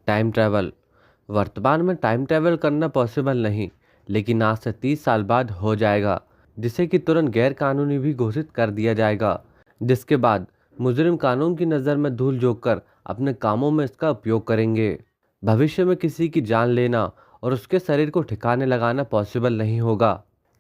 Time travel. वर्तमान में time travel करना पॉसिबल नहीं, लेकिन आज से 30 साल बाद हो जाएगा, जिसे कि तुरंत गैर कानूनी भी घोषित कर दिया जाएगा। जिसके बाद मुजरिम कानून की नज़र में धूल झोंक कर अपने कामों में इसका उपयोग करेंगे। भविष्य में किसी की जान लेना और उसके शरीर को ठिकाने लगाना पॉसिबल नहीं होगा,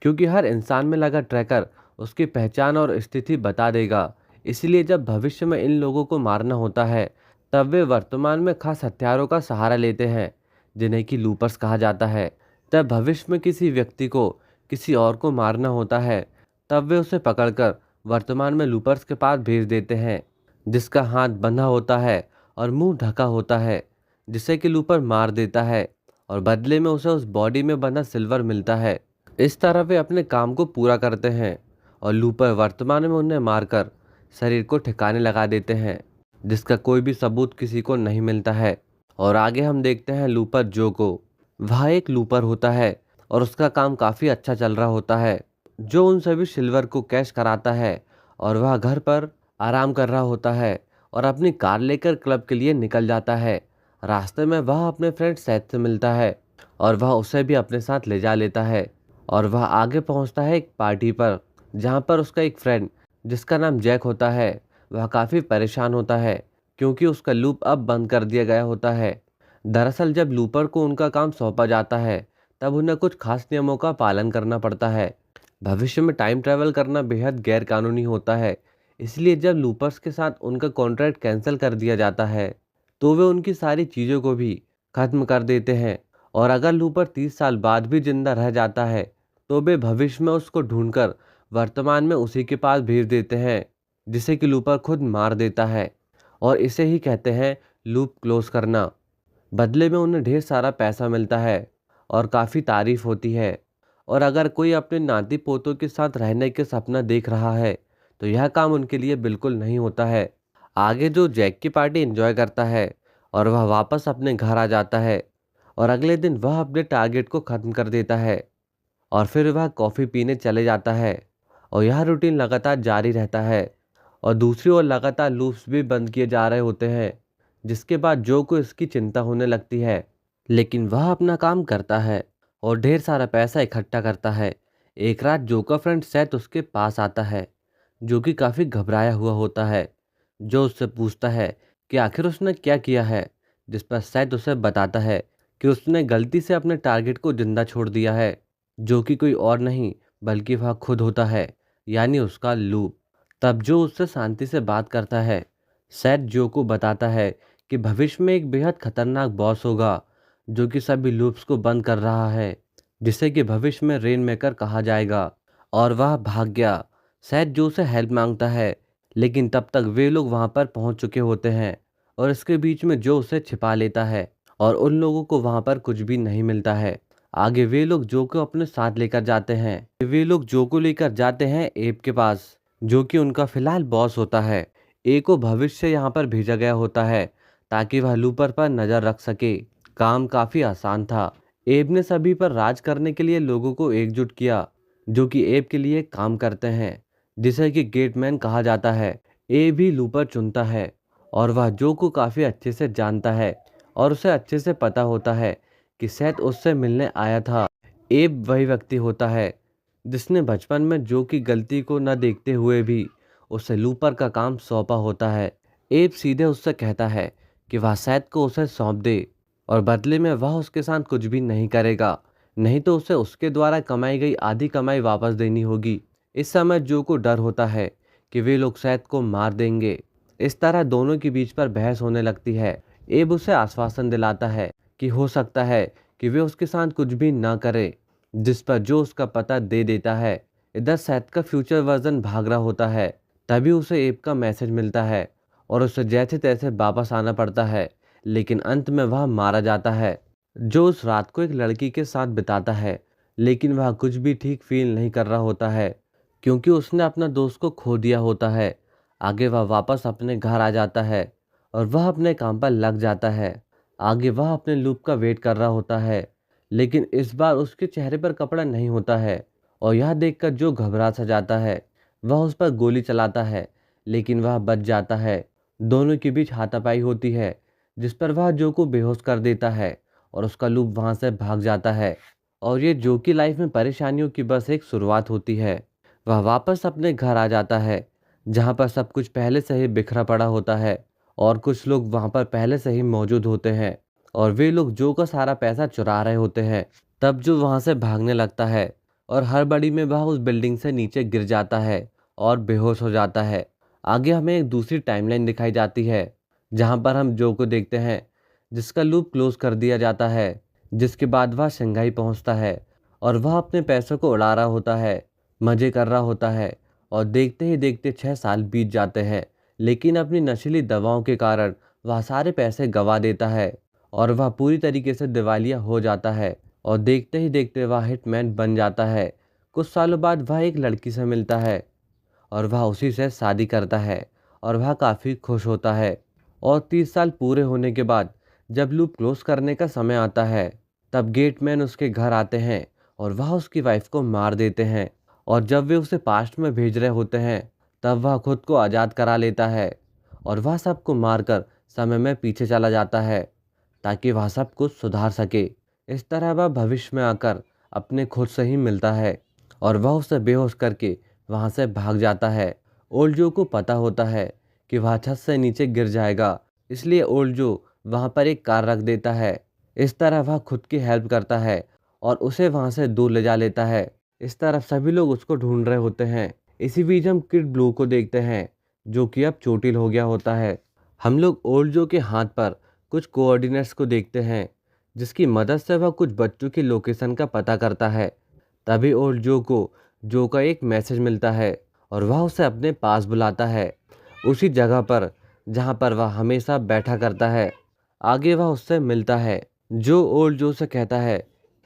क्योंकि हर इंसान में लगा ट्रैकर उसकी पहचान और स्थिति बता देगा। इसलिए जब भविष्य में इन लोगों को मारना होता है, तब वे वर्तमान में खास हथियारों का सहारा लेते हैं, जिन्हें कि लूपर्स कहा जाता है। जब भविष्य में किसी व्यक्ति को किसी और को मारना होता है, तब वे उसे पकड़कर वर्तमान में लूपर्स के पास भेज देते हैं, जिसका हाथ बंधा होता है और मुंह ढका होता है, जिसे कि लूपर मार देता है और बदले में उसे उस बॉडी में बंधा सिल्वर मिलता है। इस तरह वे अपने काम को पूरा करते हैं और लूपर वर्तमान में उन्हें मारकर शरीर को ठिकाने लगा देते हैं, जिसका कोई भी सबूत किसी को नहीं मिलता है। और आगे हम देखते हैं लूपर जो को। वह एक लूपर होता है और उसका काम काफ़ी अच्छा चल रहा होता है, जो उन सभी सिल्वर को कैश कराता है। और वह घर पर आराम कर रहा होता है और अपनी कार लेकर क्लब के लिए निकल जाता है। रास्ते में वह अपने फ्रेंड सैथ से मिलता है और वह उसे भी अपने साथ ले जा लेता है। और वह आगे पहुंचता है एक पार्टी पर, जहां पर उसका एक फ्रेंड जिसका नाम जैक होता है, वह काफ़ी परेशान होता है, क्योंकि उसका लूप अब बंद कर दिया गया होता है। दरअसल जब लूपर को उनका काम सौंपा जाता है, तब उन्हें कुछ खास नियमों का पालन करना पड़ता है। भविष्य में टाइम ट्रैवल करना बेहद गैर कानूनी होता है, इसलिए जब लूपर्स के साथ उनका कॉन्ट्रैक्ट कैंसिल कर दिया जाता है, तो वे उनकी सारी चीज़ों को भी खत्म कर देते हैं। और अगर लूपर 30 साल बाद भी जिंदा रह जाता है, तो वे भविष्य में उसको ढूंढकर वर्तमान में उसी के पास भेज देते हैं, जिसे कि लूपर खुद मार देता है। और इसे ही कहते हैं लूप क्लोज करना। बदले में उन्हें ढेर सारा पैसा मिलता है और काफ़ी तारीफ होती है। और अगर कोई अपने नाती पोतों के साथ रहने के सपना देख रहा है, तो यह काम उनके लिए बिल्कुल नहीं होता है। आगे जो जैक की पार्टी एंजॉय करता है और वह वापस अपने घर आ जाता है, और अगले दिन वह अपने टारगेट को ख़त्म कर देता है और फिर वह कॉफ़ी पीने चले जाता है। और यह रूटीन लगातार जारी रहता है और दूसरी ओर लगातार लूप्स भी बंद किए जा रहे होते हैं, जिसके बाद जो को इसकी चिंता होने लगती है। लेकिन वह अपना काम करता है और ढेर सारा पैसा इकट्ठा करता है। एक रात जो का फ्रेंड सैथ उसके पास आता है, जो कि काफ़ी घबराया हुआ होता है। जो उससे पूछता है कि आखिर उसने क्या किया है, जिस पर सैथ उसे बताता है कि उसने गलती से अपने टारगेट को जिंदा छोड़ दिया है, जो कि कोई और नहीं बल्कि वह खुद होता है, यानी उसका लूप। तब जो उससे शांति से बात करता है। सैथ जो को बताता है कि भविष्य में एक बेहद खतरनाक बॉस होगा, जो कि सभी लूप्स को बंद कर रहा है, जिसे कि भविष्य में रेन मेकर कहा जाएगा। और वह भाग गया। सैथ जो से हेल्प मांगता है, लेकिन तब तक वे लोग वहां पर पहुंच चुके होते हैं और इसके बीच में जो उसे छिपा लेता है और उन लोगों को वहां पर कुछ भी नहीं मिलता है। आगे वे लोग जो को अपने साथ लेकर जाते हैं। वे लोग जो को लेकर जाते हैं एब के पास, जो कि उनका फिलहाल बॉस होता है। ए को भविष्य से यहाँ पर भेजा गया होता है ताकि वह लूपर पर नज़र रख सके। काम काफ़ी आसान था। एब ने सभी पर राज करने के लिए लोगों को एकजुट किया, जो कि एब के लिए काम करते हैं, जिसे कि गेटमैन कहा जाता है। ए भी लूपर चुनता है और वह जो को काफ़ी अच्छे से जानता है और उसे अच्छे से पता होता है कि सैथ उससे मिलने आया था। एब वही व्यक्ति होता है जिसने बचपन में जो की गलती को न देखते हुए भी उसे लूपर का काम सौंपा होता है। एब सीधे उससे कहता है कि वह सैथ को उसे सौंप दे और बदले में वह उसके साथ कुछ भी नहीं करेगा, नहीं तो उसे उसके द्वारा कमाई गई आधी कमाई वापस देनी होगी। इस समय जो को डर होता है कि वे लोग सैथ को मार देंगे। इस तरह दोनों के बीच पर बहस होने लगती है। एब उसे आश्वासन दिलाता है कि हो सकता है कि वे उसके साथ कुछ भी ना करे, जिस पर जो उसका पता दे देता है। इधर सैथ का फ्यूचर वर्जन भाग रहा होता है। तभी उसे एब का मैसेज मिलता है और उसे जैसे तैसे वापस आना पड़ता है, लेकिन अंत में वह मारा जाता है। जो उस रात को एक लड़की के साथ बिताता है, लेकिन वह कुछ भी ठीक फील नहीं कर रहा होता है, क्योंकि उसने अपना दोस्त को खो दिया होता है। आगे वह वापस अपने घर आ जाता है और वह अपने काम पर लग जाता है। आगे वह अपने लूप का वेट कर रहा होता है, लेकिन इस बार उसके चेहरे पर कपड़ा नहीं होता है। और यह देखकर जो घबरा सा जाता है, वह उस पर गोली चलाता है, लेकिन वह बच जाता है। दोनों के बीच हाथापाई होती है, जिस पर वह जो को बेहोश कर देता है और उसका लूप वहां से भाग जाता है। और ये जो की लाइफ में परेशानियों की बस एक शुरुआत होती है। वह वापस अपने घर आ जाता है जहाँ पर सब कुछ पहले से ही बिखरा पड़ा होता है और कुछ लोग वहाँ पर पहले से ही मौजूद होते हैं और वे लोग जो का सारा पैसा चुरा रहे होते हैं। तब जो वहाँ से भागने लगता है और हड़बड़ी में वह उस बिल्डिंग से नीचे गिर जाता है और बेहोश हो जाता है। आगे हमें एक दूसरी टाइमलाइन दिखाई जाती है जहाँ पर हम जो को देखते हैं जिसका लूप क्लोज कर दिया जाता है, जिसके बाद वह शंघाई पहुँचता है और वह अपने पैसों को उड़ा रहा होता है, मज़े कर रहा होता है और देखते ही देखते 6 साल बीत जाते हैं। लेकिन अपनी नशीली दवाओं के कारण वह सारे पैसे गंवा देता है और वह पूरी तरीके से दिवालिया हो जाता है और देखते ही देखते वह हिटमैन बन जाता है। कुछ सालों बाद वह एक लड़की से मिलता है और वह उसी से शादी करता है और वह काफ़ी खुश होता है। और 30 साल पूरे होने के बाद जब लूप क्लोज करने का समय आता है तब गेटमैन उसके घर आते हैं और वह उसकी वाइफ को मार देते हैं। और जब वे उसे पास्ट में भेज रहे होते हैं तब वह खुद को आज़ाद करा लेता है और वह सबको मारकर समय में पीछे चला जाता है ताकि वह सब कुछ सुधार सके। इस तरह वह भविष्य में आकर अपने खुद से ही मिलता है और वह उसे बेहोश करके वहाँ से भाग जाता है। ओल्ड जो को पता होता है कि वह छत से नीचे गिर जाएगा, इसलिए ओल्ड जो वहाँ पर एक कार रख देता है। इस तरह वह खुद की हेल्प करता है और उसे वहाँ से दूर ले जा लेता है। इस तरफ सभी लोग उसको ढूंढ रहे होते हैं। इसी बीच हम किड ब्लू को देखते हैं जो कि अब चोटिल हो गया होता है। हम लोग ओल्ड जो के हाथ पर कुछ कोऑर्डिनेट्स को देखते हैं जिसकी मदद से वह कुछ बच्चों की लोकेशन का पता करता है। तभी ओल्ड जो को जो का एक मैसेज मिलता है और वह उसे अपने पास बुलाता है, उसी जगह पर जहाँ पर वह हमेशा बैठा करता है। आगे वह उससे मिलता है जो ओल्ड जो से कहता है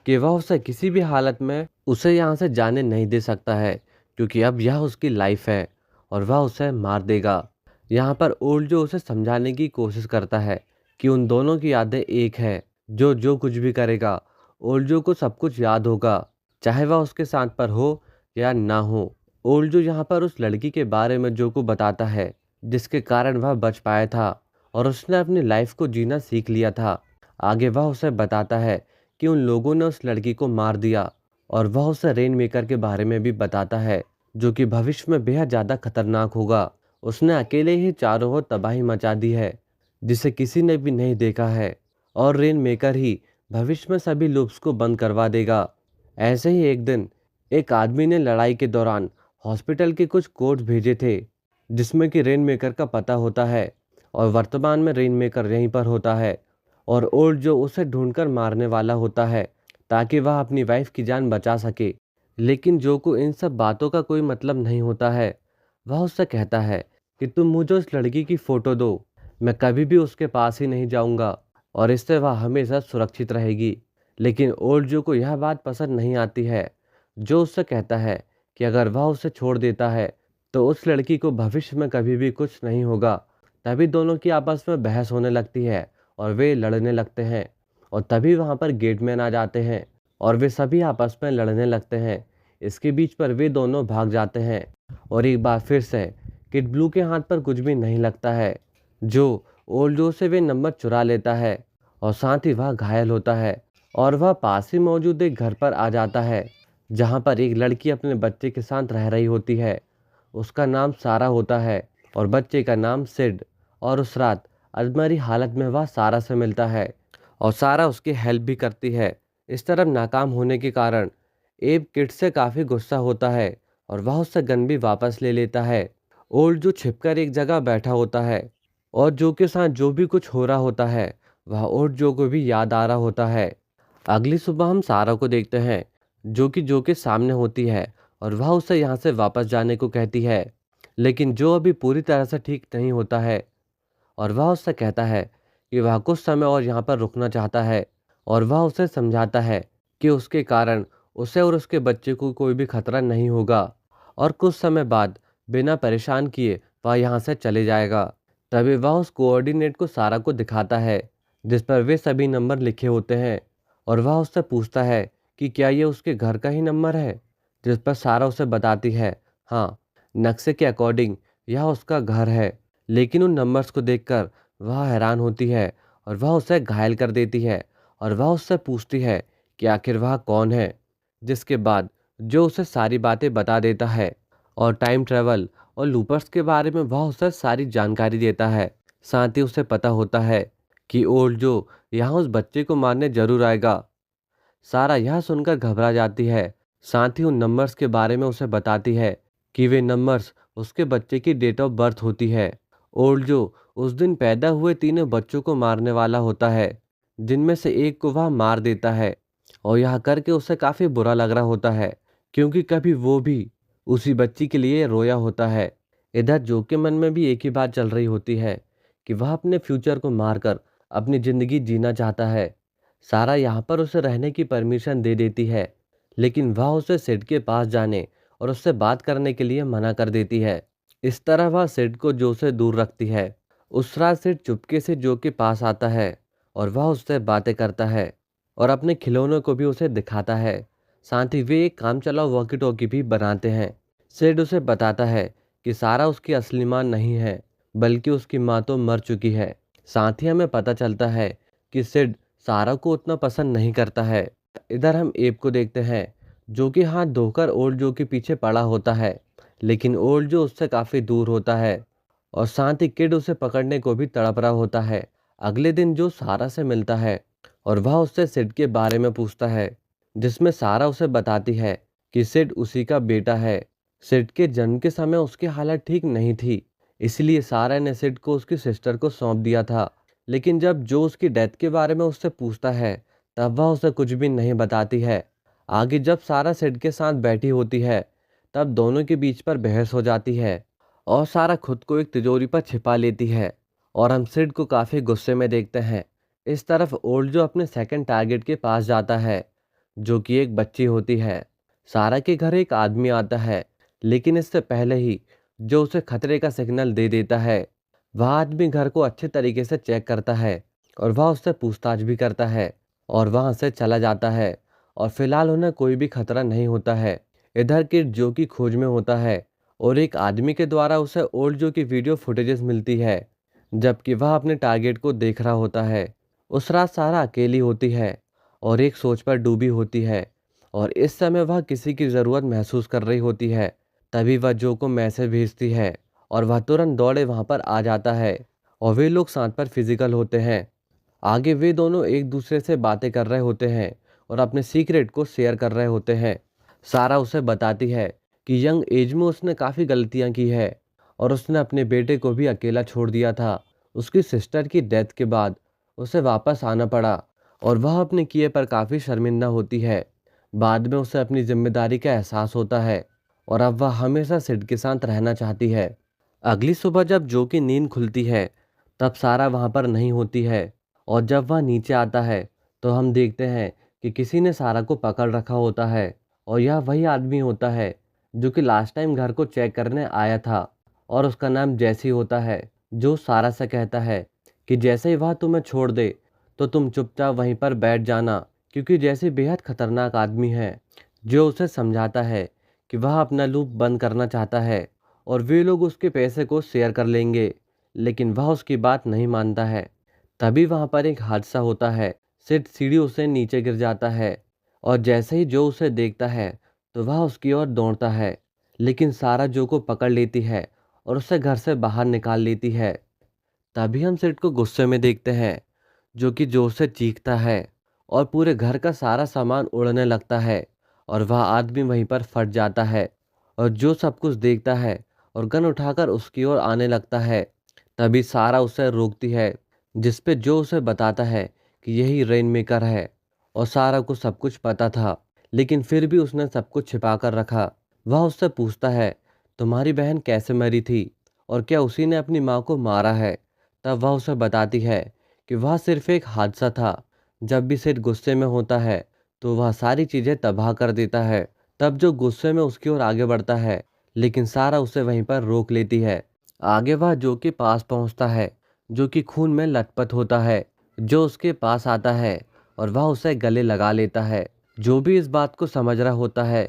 कि वह उसे किसी भी हालत में उसे यहाँ से जाने नहीं दे सकता है क्योंकि अब यह उसकी लाइफ है और वह उसे मार देगा। यहाँ पर ओल्ड जो उसे समझाने की कोशिश करता है कि उन दोनों की यादें एक है। जो कुछ भी करेगा ओल्ड जो को सब कुछ याद होगा, चाहे वह उसके साथ पर हो या ना हो। ओल्ड जो यहाँ पर उस लड़की के बारे में जो को बताता है जिसके कारण वह बच पाया था और उसने अपनी लाइफ को जीना सीख लिया था। आगे वह उसे बताता है कि उन लोगों ने उस लड़की को मार दिया और वह उसे रेन मेकर के बारे में भी बताता है जो कि भविष्य में बेहद ज़्यादा खतरनाक होगा। उसने अकेले ही चारों ओर तबाही मचा दी है जिसे किसी ने भी नहीं देखा है और रेन मेकर ही भविष्य में सभी लूप्स को बंद करवा देगा। ऐसे ही एक दिन एक आदमी ने लड़ाई के दौरान हॉस्पिटल के कुछ कोड्स भेजे थे जिसमें कि रेन मेकर का पता होता है और वर्तमान में रेन मेकर यहीं पर होता है और ओल्ड जो उसे ढूंढकर मारने वाला होता है ताकि वह अपनी वाइफ की जान बचा सके। लेकिन जो को इन सब बातों का कोई मतलब नहीं होता है। वह उससे कहता है कि तुम मुझे उस लड़की की फ़ोटो दो, मैं कभी भी उसके पास ही नहीं जाऊंगा और इससे वह हमेशा सुरक्षित रहेगी। लेकिन ओल्ड जो को यह बात पसंद नहीं आती है। जो उससे कहता है कि अगर वह उसे छोड़ देता है तो उस लड़की को भविष्य में कभी भी कुछ नहीं होगा। तभी दोनों की आपस में बहस होने लगती है और वे लड़ने लगते हैं और तभी वहाँ पर गेटमैन आ जाते हैं और वे सभी आपस में लड़ने लगते हैं। इसके बीच पर वे दोनों भाग जाते हैं और एक बार फिर से किड ब्लू के हाथ पर कुछ भी नहीं लगता है। जो ओल्ड जो से वे नंबर चुरा लेता है और साथ ही वह घायल होता है और वह पास ही मौजूद एक घर पर आ जाता है जहाँ पर एक लड़की अपने बच्चे के साथ रह रही होती है। उसका नाम सारा होता है और बच्चे का नाम सिड। और उस रात अधमरी हालत में वह सारा से मिलता है और सारा उसकी हेल्प भी करती है। इस तरफ नाकाम होने के कारण एब किड से काफ़ी गुस्सा होता है और वह उससे गन भी वापस ले लेता है। ओल्ड जो छिपकर एक जगह बैठा होता है और जो के साथ जो भी कुछ हो रहा होता है वह ओल्ड जो को भी याद आ रहा होता है। अगली सुबह हम सारा को देखते हैं जो के सामने होती है और वह उसे यहाँ से वापस जाने को कहती है। लेकिन जो अभी पूरी तरह से ठीक नहीं होता है और वह उससे कहता है कि वह कुछ समय और यहाँ पर रुकना चाहता है और वह उसे समझाता है कि उसके कारण उसे और उसके बच्चे को कोई भी खतरा नहीं होगा और कुछ समय बाद बिना परेशान किए वह यहाँ से चले जाएगा। तभी वह उस कोऑर्डिनेट को सारा को दिखाता है जिस पर वे सभी नंबर लिखे होते हैं और वह उससे पूछता है कि क्या ये उसके घर का ही नंबर है, जिस पर सारा उसे बताती है हाँ, नक्शे के अकॉर्डिंग यह उसका घर है। लेकिन उन नंबर्स को देखकर वह हैरान होती है और वह उसे घायल कर देती है और वह उससे पूछती है कि आखिर वह कौन है। जिसके बाद जो उसे सारी बातें बता देता है और टाइम ट्रेवल और लूपर्स के बारे में वह उसे सारी जानकारी देता है। साथ ही उसे पता होता है कि ओल्ड जो यहाँ उस बच्चे को मारने जरूर आएगा। सारा यह सुनकर घबरा जाती है। साथ ही उन नंबर्स के बारे में उसे बताती है कि वे नंबर्स उसके बच्चे की डेट ऑफ बर्थ होती है। ओल्ड जो उस दिन पैदा हुए तीनों बच्चों को मारने वाला होता है, जिनमें से एक को वह मार देता है। और यह करके उसे काफी बुरा लग रहा होता है, क्योंकि कभी वो भी उसी बच्ची के लिए रोया होता है। इधर जो के मन में भी एक ही बात चल रही होती है कि वह अपने फ्यूचर को मारकर अपनी जिंदगी जीना चाहता है। सारा यहाँ पर उसे रहने की परमिशन दे देती है, लेकिन वह उसे सिड के पास जाने और उससे बात करने के लिए मना कर देती है। इस तरह वह सिड को जो से दूर रखती है। उस रात सिड चुपके से जो के पास आता है और वह उससे बातें करता है और अपने खिलौनों को भी उसे दिखाता है। साथ ही वे एक काम चलाओ वॉकी टॉकी भी बनाते हैं। सिड उसे बताता है कि सारा उसकी असली मां नहीं है, बल्कि उसकी मां तो मर चुकी है। साथ ही हमें पता चलता है कि सिड सारा को उतना पसंद नहीं करता है। इधर हम एब को देखते हैं, जो कि हाथ धोकर ओल्ड जो के पीछे पड़ा होता है, लेकिन ओल्ड जो उससे काफी दूर होता है और साथ ही किड उसे पकड़ने को भी तड़प रहा होता है। अगले दिन जो सारा से मिलता है और वह उससे सिड के बारे में पूछता है, जिसमें सारा उसे बताती है कि सिड उसी का बेटा है। सिड के जन्म के समय उसकी हालत ठीक नहीं थी, इसलिए सारा ने सिड को उसकी सिस्टर को सौंप दिया था। लेकिन जब जो उसकी डेथ के बारे में उससे पूछता है, तब वह उसे कुछ भी नहीं बताती है। आगे जब सारा सिड के साथ बैठी होती है, तब दोनों के बीच पर बहस हो जाती है और सारा खुद को एक तिजोरी पर छिपा लेती है और हम सिड को काफी गुस्से में देखते हैं। इस तरफ ओल्ड जो अपने सेकंड टारगेट के पास जाता है, जो कि एक बच्ची होती है। सारा के घर एक आदमी आता है, लेकिन इससे पहले ही जो उसे खतरे का सिग्नल दे देता है। वह आदमी घर को अच्छे तरीके से चेक करता है और वह उससे पूछताछ भी करता है और वहां से चला जाता है और फिलहाल उन्हें कोई भी खतरा नहीं होता है। इधर किड जो की खोज में होता है और एक आदमी के द्वारा उसे ओल्ड जो की वीडियो फुटेजेस मिलती है, जबकि वह अपने टारगेट को देख रहा होता है। उस रात सारा अकेली होती है और एक सोच पर डूबी होती है और इस समय वह किसी की ज़रूरत महसूस कर रही होती है। तभी वह जो को मैसेज भेजती है और वह तुरंत दौड़े वहां पर आ जाता है और वे लोग साथ पर फिजिकल होते हैं। आगे वे दोनों एक दूसरे से बातें कर रहे होते हैं और अपने सीक्रेट को शेयर कर रहे होते हैं। सारा उसे बताती है कि यंग एज में उसने काफ़ी गलतियां की है और उसने अपने बेटे को भी अकेला छोड़ दिया था। उसकी सिस्टर की डेथ के बाद उसे वापस आना पड़ा और वह अपने किए पर काफ़ी शर्मिंदा होती है। बाद में उसे अपनी जिम्मेदारी का एहसास होता है और अब वह हमेशा सिड के साथ रहना चाहती है। अगली सुबह जब जो की नींद खुलती है, तब सारा वहां पर नहीं होती है और जब वह नीचे आता है तो हम देखते हैं कि किसी ने सारा को पकड़ रखा होता है और यह वही आदमी होता है जो कि लास्ट टाइम घर को चेक करने आया था और उसका नाम जैसी होता है। जो सारा से कहता है कि जैसे ही वह तुम्हें छोड़ दे तो तुम चुपचाप वहीं पर बैठ जाना, क्योंकि जैसे बेहद खतरनाक आदमी है। जो उसे समझाता है कि वह अपना लूप बंद करना चाहता है और वे लोग उसके पैसे को शेयर कर लेंगे, लेकिन वह उसकी बात नहीं मानता है। तभी वहां पर एक हादसा होता है। सिड सीढ़ियों से नीचे गिर जाता है और जैसे ही जो उसे देखता है तो वह उसकी ओर दौड़ता है, लेकिन सारा जो को पकड़ लेती है और उसे घर से बाहर निकाल लेती है। तभी हम सिड को गुस्से में देखते हैं, जो कि जोर से चीखता है और पूरे घर का सारा सामान उड़ने लगता है और वह आदमी वहीं पर फट जाता है और जो सब कुछ देखता है और गन उठाकर उसकी ओर आने लगता है। तभी सारा उसे रोकती है, जिस पे जो उसे बताता है कि यही रेन मेकर है और सारा को सब कुछ पता था, लेकिन फिर भी उसने सब कुछ छिपा कर रखा। वह उससे पूछता है, तुम्हारी बहन कैसे मरी थी और क्या उसी ने अपनी माँ को मारा है? तब वह उसे बताती है कि वह सिर्फ एक हादसा था। जब भी सिड गुस्से में होता है तो वह सारी चीजें तबाह कर देता है। तब जो गुस्से में उसकी ओर आगे बढ़ता है, लेकिन सारा उसे वहीं पर रोक लेती है। आगे वह जो के पास पहुंचता है, जो कि खून में लथपथ होता है। जो उसके पास आता है और वह उसे गले लगा लेता है। जो भी इस बात को समझ रहा होता है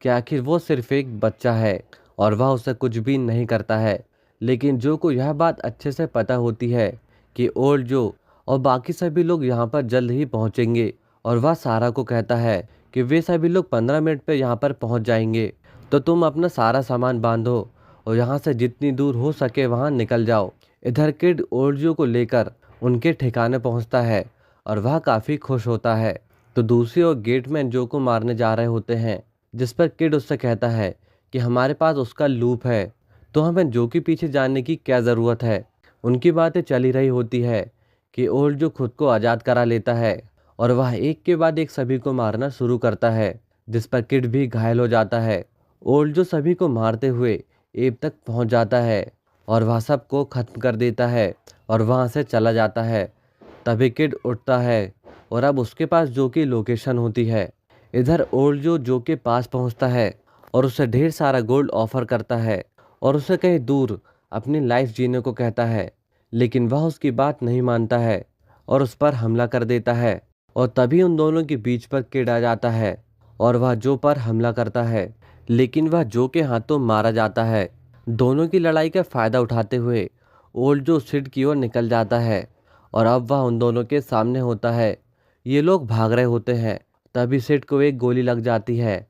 कि आखिर वो सिर्फ एक बच्चा है और वह उसे कुछ भी नहीं करता है, लेकिन जो को यह बात अच्छे से पता होती है कि ओल्ड जो और बाकी सभी लोग यहाँ पर जल्द ही पहुँचेंगे। और वह सारा को कहता है कि वे सभी लोग 15 मिनट पे यहाँ पर पहुँच जाएंगे, तो तुम अपना सारा सामान बांधो और यहाँ से जितनी दूर हो सके वहाँ निकल जाओ। इधर किड ओल्ड्रियो को लेकर उनके ठिकाने पहुँचता है और वह काफ़ी खुश होता है। तो दूसरी ओर गेटमैन जो को मारने जा रहे होते हैं, जिस पर किड उससे कहता है कि हमारे पास उसका लूप है, तो हमें जो के पीछे जाने की क्या ज़रूरत है। उनकी बातें चल ही रही होती है कि ओल्ड जो खुद को आज़ाद करा लेता है और वह एक के बाद एक सभी को मारना शुरू करता है, जिस पर किड भी घायल हो जाता है। ओल्ड जो सभी को मारते हुए एब तक पहुंच जाता है और वह सबको ख़त्म कर देता है और वहां से चला जाता है। तभी किड उठता है और अब उसके पास जो की लोकेशन होती है। इधर ओल्ड जो के पास पहुंचता है और उसे ढेर सारा गोल्ड ऑफर करता है और उसे कहीं दूर अपनी लाइफ जीने को कहता है, लेकिन वह उसकी बात नहीं मानता है और उस पर हमला कर देता है। और तभी उन दोनों के बीच पर किड आ जाता है और वह जो पर हमला करता है, लेकिन वह जो के हाथों मारा जाता है। दोनों की लड़ाई का फायदा उठाते हुए ओल्ड जो सिड की ओर निकल जाता है और अब वह उन दोनों के सामने होता है। ये लोग भाग रहे होते हैं, तभी सिड को एक गोली लग जाती है।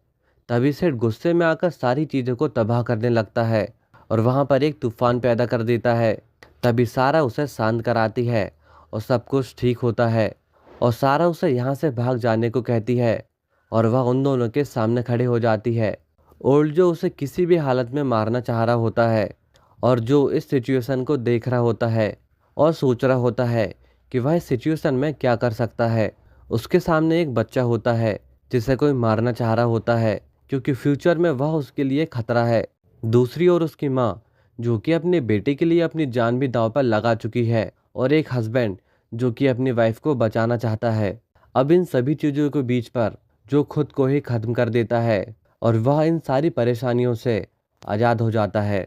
तभी सिड गुस्से में आकर सारी चीज़ों को तबाह करने लगता है और वहाँ पर एक तूफान पैदा कर देता है। तभी सारा उसे शांत कराती है और सब कुछ ठीक होता है और सारा उसे यहाँ से भाग जाने को कहती है और वह उन दोनों के सामने खड़े हो जाती है। ओल्ड जो उसे किसी भी हालत में मारना चाह रहा होता है और जो इस सिचुएशन को देख रहा होता है और सोच रहा होता है कि वह इस सिचुएशन में क्या कर सकता है। उसके सामने एक बच्चा होता है जिसे कोई मारना चाह रहा होता है, क्योंकि फ्यूचर में वह उसके लिए खतरा है। दूसरी ओर उसकी माँ जो कि अपने बेटे के लिए अपनी जान भी दांव पर लगा चुकी है और एक हस्बैंड जो कि अपनी वाइफ को बचाना चाहता है। अब इन सभी चीज़ों के बीच पर जो खुद को ही खत्म कर देता है और वह इन सारी परेशानियों से आज़ाद हो जाता है।